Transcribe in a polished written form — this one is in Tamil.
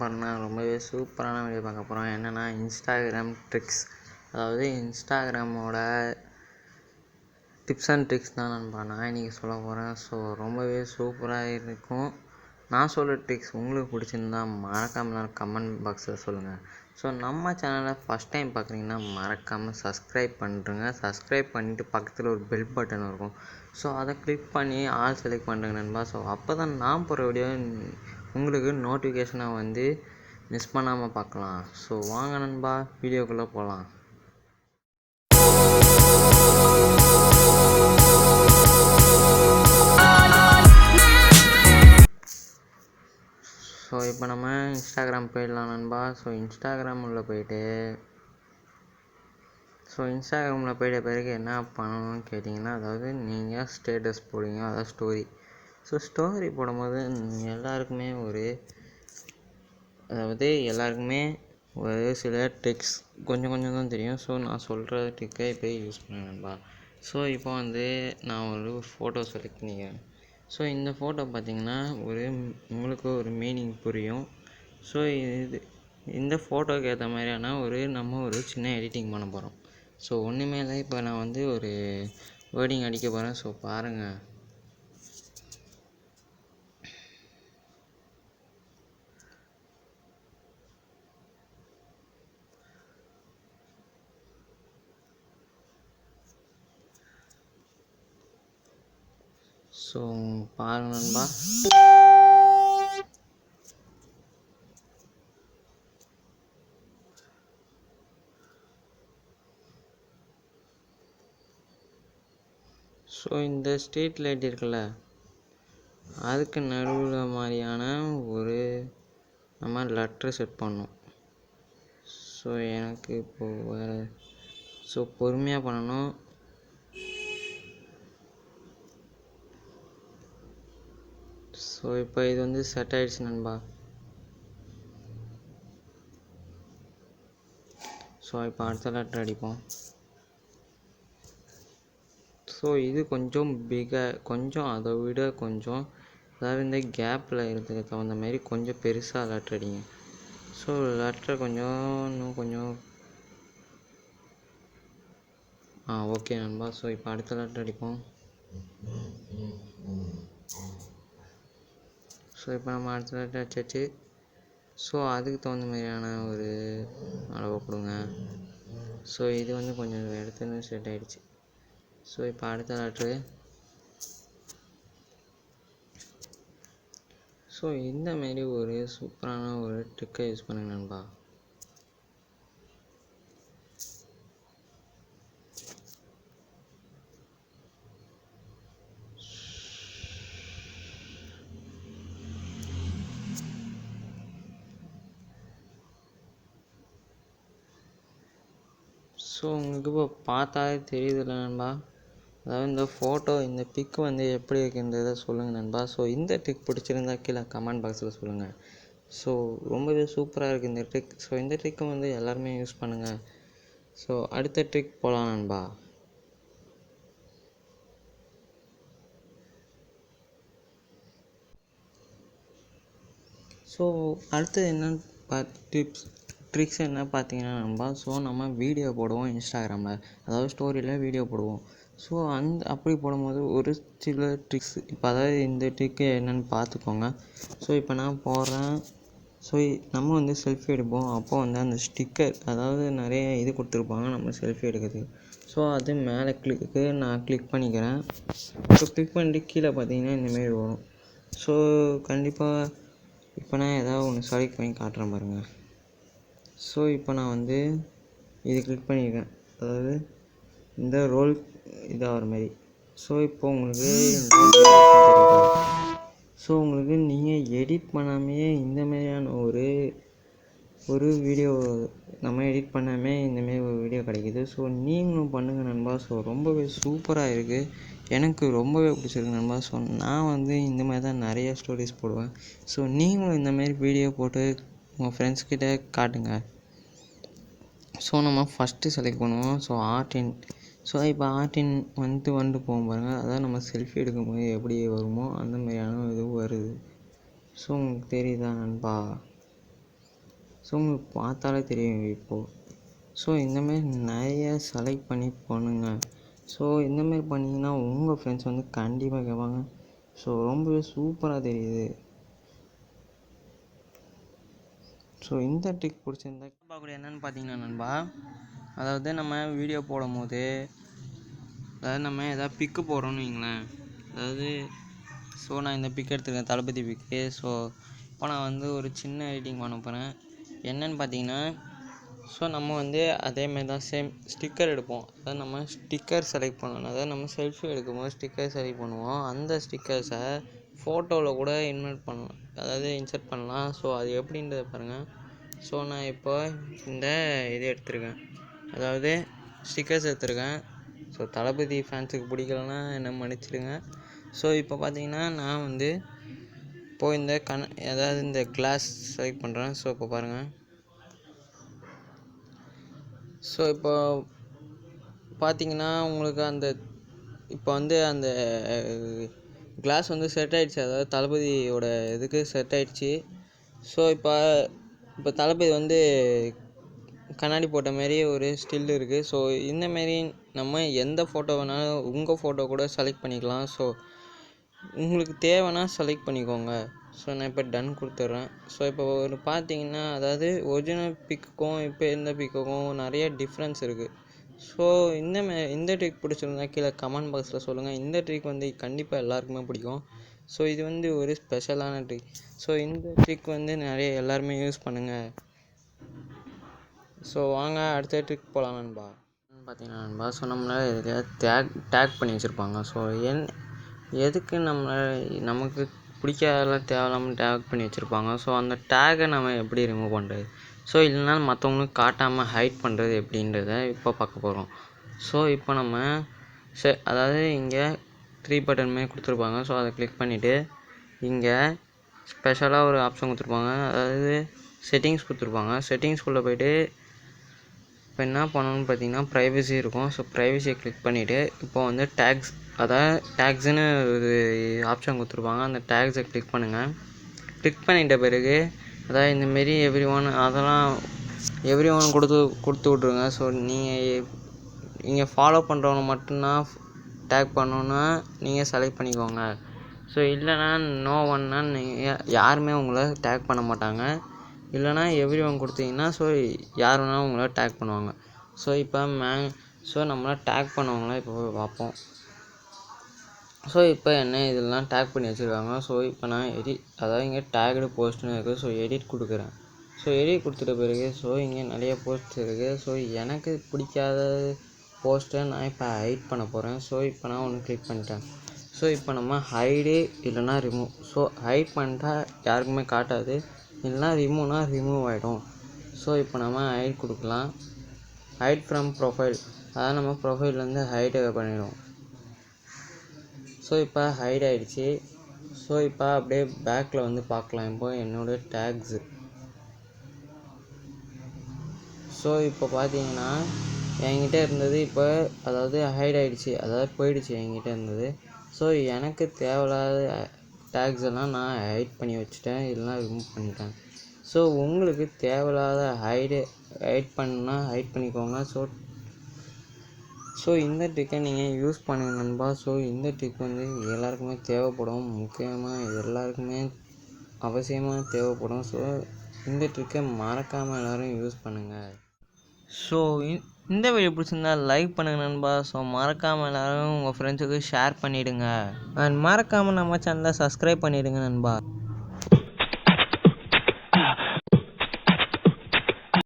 பார்க்க போகிறோன்னா ரொம்பவே சூப்பரான வீடியோ பார்க்க போகிறோம். என்னென்னா இன்ஸ்டாகிராம் ட்ரிக்ஸ், அதாவது இன்ஸ்டாகிராமோட டிப்ஸ் அண்ட் ட்ரிக்ஸ் தான் நான் இன்றைக்கி சொல்ல போகிறேன். ஸோ ரொம்பவே சூப்பராக இருக்கும். நான் சொல்கிற ட்ரிக்ஸ் உங்களுக்கு பிடிச்சிருந்தா மறக்காமல் கமெண்ட் பாக்ஸில் சொல்லுங்கள். ஸோ நம்ம சேனலை ஃபஸ்ட் டைம் பார்க்குறீங்கன்னா மறக்காமல் சப்ஸ்கிரைப் பண்ணுறேங்க. சப்ஸ்கிரைப் பண்ணிவிட்டு பக்கத்தில் ஒரு பெல் பட்டன் இருக்கும். ஸோ அதை கிளிக் பண்ணி ஆல் செலக்ட் பண்ணுறேங்க நண்பா. ஸோ அப்போ தான் நான் போகிற வீடியோ உங்களுக்கு நோட்டிஃபிகேஷனாக வந்து மிஸ் பண்ணாமல் பார்க்கலாம். ஸோ வாங்க நண்பா, வீடியோக்குள்ளே போகலாம். ஸோ இப்போ நம்ம இன்ஸ்டாகிராம் போயிடலாம் நண்பா. ஸோ இன்ஸ்டாகிராம் உள்ளே போயிட்டு இன்ஸ்டாகிராமில் போயிட்ட பிறகு என்ன பண்ணணும்னு கேட்டிங்கன்னா, அதாவது நீங்கள் ஸ்டேட்டஸ் போடுவீங்க, அதாவது ஸ்டோரி. ஸோ ஸ்டோரி போடும்போது எல்லாருக்குமே ஒரு சில ட்ரிக்ஸ் கொஞ்சம் தான் தெரியும். ஸோ நான் சொல்கிற ட்ரிக்கை இப்போ யூஸ் பண்ணுங்க நண்பா. ஸோ இப்போ வந்து நான் ஒரு ஃபோட்டோ செலக்ட் பண்ணிக்கிறேன். ஸோ இந்த ஃபோட்டோ பார்த்திங்கன்னா உங்களுக்கு ஒரு மீனிங் புரியும். ஸோ இந்த ஃபோட்டோக்கு ஏற்ற மாதிரியான நம்ம ஒரு சின்ன எடிட்டிங் பண்ண போகிறோம். ஸோ ஒன்றுமே இல்லை, இப்போ நான் வந்து ஒரு வேர்டிங் அடிக்க போகிறேன். ஸோ பாருங்கள். ஸோ பாருங்கள் நண்பா. ஸோ இந்த ஸ்ட்ரீட் லைட் இருக்குல்ல, அதுக்கு நடுவில் மாதிரியான நம்ம லெட்ரு செட் பண்ணோம். ஸோ எனக்கு இப்போது வேறு பொறுமையாக பண்ணணும். ஸோ இப்போ இது வந்து செட் ஆகிடுச்சு நண்பா. ஸோ இப்போ அடுத்த லெட்டர் அடிப்போம். ஸோ இது கொஞ்சம் அதை விட அதாவது இந்த கேப்பில் இருக்கிறதுக்கு தகுந்த மாதிரி கொஞ்சம் பெருசாக லெட்டர் அடிங்க. ஸோ லெட்டர் இன்னும் கொஞ்சம் ஓகே நண்பா. ஸோ இப்போ அடுத்த லெட்டர் அடிப்போம். ஸோ இப்போ நம்ம அடுத்த லெட்டர் அடிச்சாச்சு. ஸோ அதுக்கு தகுந்த மாதிரியான ஒரு அளவு கொடுங்க. ஸோ இது வந்து கொஞ்சம் இடத்துல செட் ஆகிடுச்சு. ஸோ இப்போ அடுத்த லெட்ரு. ஸோ இந்தமாரி ஒரு சூப்பரான ஒரு ட்ரிக்கை யூஸ் பண்ணுங்க நண்பா. ஸோ உங்களுக்கு இப்போ பார்த்தாலே தெரியுதுல்ல நண்பா, அதாவது இந்த ஃபோட்டோ இந்த பிக்கு வந்து எப்படி இருக்குன்றதை சொல்லுங்கள் நண்பா. ஸோ இந்த ட்ரிக் பிடிச்சிருந்தா கீழே கமெண்ட் பாக்ஸில் சொல்லுங்கள். ஸோ ரொம்பவே சூப்பராக இருக்குது இந்த ட்ரிக். ஸோ இந்த ட்ரிக்கை வந்து எல்லாருமே யூஸ் பண்ணுங்கள். ஸோ அடுத்த ட்ரிக் போகலாம் நண்பா. ஸோ அடுத்தது என்னென்னு ட்ரிக்ஸ் என்ன பார்த்தீங்கன்னா நண்பா, ஸோ நம்ம வீடியோ போடுவோம் இன்ஸ்டாகிராமில், அதாவது ஸ்டோரியில் வீடியோ போடுவோம். ஸோ அப்படி போடும்போது ஒரு சில ட்ரிக்ஸ், இப்போ அதாவது இந்த ட்ரிக்கு என்னென்னு பார்த்துக்கோங்க. ஸோ இப்போ நான் போடுறேன். ஸோ நம்ம வந்து செல்ஃபி எடுப்போம். அப்போ வந்து அந்த ஸ்டிக்கர், அதாவது நிறைய இது கொடுத்துருப்பாங்க நம்ம செல்ஃபி எடுக்கிறதுக்கு. ஸோ அது மேலே நான் கிளிக் பண்ணிக்கிறேன். ஸோ கிளிக் பண்ணிட்டு கீழே பார்த்தீங்கன்னா இந்தமாரி வரும். ஸோ கண்டிப்பாக இப்போ நான் ஏதாவது ஒன்று செலக்ட் பண்ணி காட்டுறேன் பாருங்கள். ஸோ இப்போ நான் வந்து இது கிளிக் பண்ணியிருக்கேன், அதாவது இந்த ரோல் இதாகிற மாதிரி. ஸோ இப்போ உங்களுக்கு நீங்கள் எடிட் பண்ணாமையே இந்த மாதிரியான ஒரு வீடியோ நம்ம எடிட் பண்ணாமல் இந்தமாரி ஒரு வீடியோ கிடைக்கிது. ஸோ நீங்களும் பண்ணுங்கள் நண்பா. ஸோ ரொம்பவே சூப்பராக இருக்குது, எனக்கு ரொம்பவே பிடிச்சிருக்கு நண்பா. ஸோ நான் வந்து இந்த மாதிரி தான் நிறைய ஸ்டோரிஸ் போடுவேன். ஸோ நீங்களும் இந்தமாரி வீடியோ போட்டு உங்கள் ஃப்ரெண்ட்ஸ்கிட்ட காட்டுங்க. ஸோ நம்ம ஃபஸ்ட்டு செலக்ட் பண்ணுவோம். ஸோ இப்போ ஆர்டின் வந்துட்டு போகும் பாருங்கள், அதாவது நம்ம செல்ஃபி எடுக்கும்போது எப்படி வருமோ அந்த மாதிரியான இது வருது. ஸோ உங்களுக்கு தெரியுதா நண்பா? ஸோ உங்களுக்கு பார்த்தாலே தெரியும் இப்போது. ஸோ இந்தமாரி நிறைய செலக்ட் பண்ணி பண்ணுங்கள். ஸோ இந்தமாரி பண்ணிங்கன்னா உங்கள் ஃப்ரெண்ட்ஸ் வந்து கண்டிப்பாக கேட்பாங்க. ஸோ ரொம்பவே சூப்பராக தெரியுது. ஸோ இந்த ட்ரிக் பிடிச்சிருந்தா பார்க்கக்கூடிய என்னென்னு பார்த்தீங்கன்னா நண்பா, அதாவது நம்ம வீடியோ போடும்போது, அதாவது நம்ம எதாவது பிக்கு போடுறோன்னு வைங்களேன். அதாவது நான் இந்த பிக் எடுத்துருக்கேன், தளபதி பிக்கு. ஸோ இப்போ நான் வந்து ஒரு சின்ன எடிட்டிங் பண்ண போகிறேன். என்னென்னு பார்த்தீங்கன்னா, நம்ம வந்து அதேமாரி தான் சேம் ஸ்டிக்கர் எடுப்போம். அதாவது நம்ம ஸ்டிக்கர் செலக்ட் பண்ணணும். அதாவது நம்ம செல்ஃபி எடுக்கும்போது ஸ்டிக்கர் செலக்ட் பண்ணுவோம். அந்த ஸ்டிக்கர்ஸை ஃபோட்டோவில் கூட இன்சர்ட் பண்ணலாம். ஸோ அது எப்படின்றத பாருங்கள். நான் இப்போ இந்த இது எடுத்திருக்கேன், அதாவது ஸ்டிக்கர்ஸ் எடுத்திருக்கேன். தளபதி ஃபேன்ஸுக்கு பிடிக்கலன்னா என்ன மன்னிச்சிடுங்க. இப்போ பார்த்தீங்கன்னா நான் வந்து இப்போது இந்த கிளாஸ் செலக்ட் பண்ணுறேன். இப்போ பாருங்கள். இப்போ பார்த்தீங்கன்னா உங்களுக்கு இப்போ வந்து அந்த கிளாஸ் வந்து செட் ஆகிடுச்சு. அதாவது தளபதியோட இதுக்கு செட் ஆகிடுச்சு. இப்போ தளபதி வந்து கண்ணாடி போட்ட மாரி ஒரு ஸ்டில் இருக்குது. இந்தமாரி நம்ம எந்த ஃபோட்டோ வேணாலும் உங்கள் ஃபோட்டோ கூட செலக்ட் பண்ணிக்கலாம். உங்களுக்கு தேவைன்னா செலக்ட் பண்ணிக்கோங்க. நான் இப்போ டன் கொடுத்துட்றேன். இப்போ ஒரு பார்த்தீங்கன்னா, அதாவது ஒரிஜினல் பிக்குக்கும் இப்போ இந்த பிக்குக்கும் நிறைய டிஃப்ரென்ஸ் இருக்குது. இந்த ட்ரிக் பிடிச்சிருந்தா கீழே கமெண்ட் பாக்ஸில் சொல்லுங்கள். இந்த ட்ரிக் வந்து கண்டிப்பாக எல்லாருக்குமே பிடிக்கும். இது வந்து ஒரு ஸ்பெஷலான ட்ரிக். இந்த ட்ரிக் வந்து நிறைய எல்லாருமே யூஸ் பண்ணுங்கள். வாங்க அடுத்த ட்ரிக் போகலாம் நண்பா. பார்த்தீங்கன்னா நண்பா, நம்மளை எதுலையாவது டேக் பண்ணி வச்சுருப்பாங்க. எதுக்கு நமக்கு பிடிக்காதெல்லாம் தேவையில்லாமல் டேக் பண்ணி வச்சுருப்பாங்க. அந்த டேக்கை நம்ம எப்படி ரிமூவ் பண்ணுறது, இல்லைனா மற்றவங்களுக்கு காட்டாமல் ஹைட் பண்ணுறது எப்படின்றத இப்போ பார்க்க போகிறோம். இப்போ நம்ம அதாவது இங்கே 3 பட்டன் மாரி கொடுத்துருப்பாங்க. அதை கிளிக் பண்ணிவிட்டு இங்கே ஸ்பெஷலாக ஒரு ஆப்ஷன் கொடுத்துருப்பாங்க, அதாவது செட்டிங்ஸ் கொடுத்துருப்பாங்க. செட்டிங்ஸ்குள்ளே போய்ட்டு இப்போ என்ன பண்ணணும்னு பார்த்தீங்கன்னா ப்ரைவசி இருக்கும். ப்ரைவசியை கிளிக் பண்ணிவிட்டு இப்போ வந்து டேக்ஸ்னு ஒரு ஆப்ஷன் கொடுத்துருப்பாங்க. அந்த டேக்ஸை கிளிக் பண்ணுங்கள். கிளிக் பண்ணிட்ட பிறகு அதாவது இந்தமாரி எவ்ரி ஒன் கொடுத்து விட்ருங்க. நீங்கள் ஃபாலோ பண்ணுறவங்க மட்டும்தான் டேக் பண்ணணுன்னா நீங்கள் செலக்ட் பண்ணிக்கோங்க. இல்லைனா நோ ஒன்னா நீங்கள் யாருமே உங்களை டேக் பண்ண மாட்டாங்க. இல்லைனா எவ்ரி ஒன் கொடுத்தீங்கன்னா யார் வேணாலும் உங்களை டேக் பண்ணுவாங்க. இப்போ நம்மளை டேக் பண்ணவங்களாம் இப்போ பார்ப்போம். இப்போ என்ன இதெல்லாம் டேக் பண்ணி வச்சுருக்காங்க. இப்போ நான் அதாவது இங்கே டேக்டு போஸ்ட்னு இருக்குது. எடிட் கொடுக்குறேன். எடிட் கொடுத்துட்ட பிறகு இங்கே நிறைய போஸ்ட் இருக்குது. எனக்கு பிடிக்காத போஸ்ட்டை நான் இப்போ ஹைட் பண்ண போகிறேன். இப்போ நான் ஒன்று கிளிக் பண்ணிட்டேன். இப்போ நம்ம ஹைடு இல்லைனா ரிமூவ். ஹைட் பண்ணிட்டா யாருக்குமே காட்டாது, இல்லைனா ரிமூவ் ஆகிடும். இப்போ நம்ம ஹைட் கொடுக்கலாம். ஹைட் ஃப்ரம் ப்ரொஃபைல், அதாவது நம்ம ப்ரொஃபைல்லேருந்து ஹைட்டை பண்ணிடுவோம். இப்போ ஹைட் ஆகிடுச்சு. இப்போ அப்படியே பேக்கில் வந்து பார்க்கலாம். இப்போ என்னோடய டேக்ஸு. இப்போ பார்த்தீங்கன்னா என்கிட்ட இருந்தது இப்போ அதாவது ஹைட் ஆகிடுச்சு, அதாவது போயிடுச்சு என்கிட்ட இருந்தது. எனக்கு தேவையில்லாத டேக்ஸ் எல்லாம் நான் ஹைட் பண்ணி வச்சுட்டேன், இல்லைனா ரிமூவ் பண்ணிட்டேன். உங்களுக்கு தேவையில்லாத ஹைட் பண்ணால் ஹைட் பண்ணிக்கோங்க. இந்த ட்ரிக்கை நீங்கள் யூஸ் பண்ணுங்க நண்பா. இந்த ட்ரிக் வந்து எல்லாருக்குமே தேவைப்படும், முக்கியமாக எல்லாருக்குமே அவசியமாக தேவைப்படும். இந்த ட்ரிக்கை மறக்காமல் எல்லோரும் யூஸ் பண்ணுங்கள். இந்த வீடியோ பிடிச்சிருந்தா லைக் பண்ணுங்கள் நண்பா. மறக்காமல் எல்லோரும் உங்கள் ஃப்ரெண்ட்ஸுக்கு ஷேர் பண்ணிவிடுங்க. அண்ட் மறக்காமல் நம்ம சேனலை சப்ஸ்கிரைப் பண்ணிவிடுங்க நண்பா.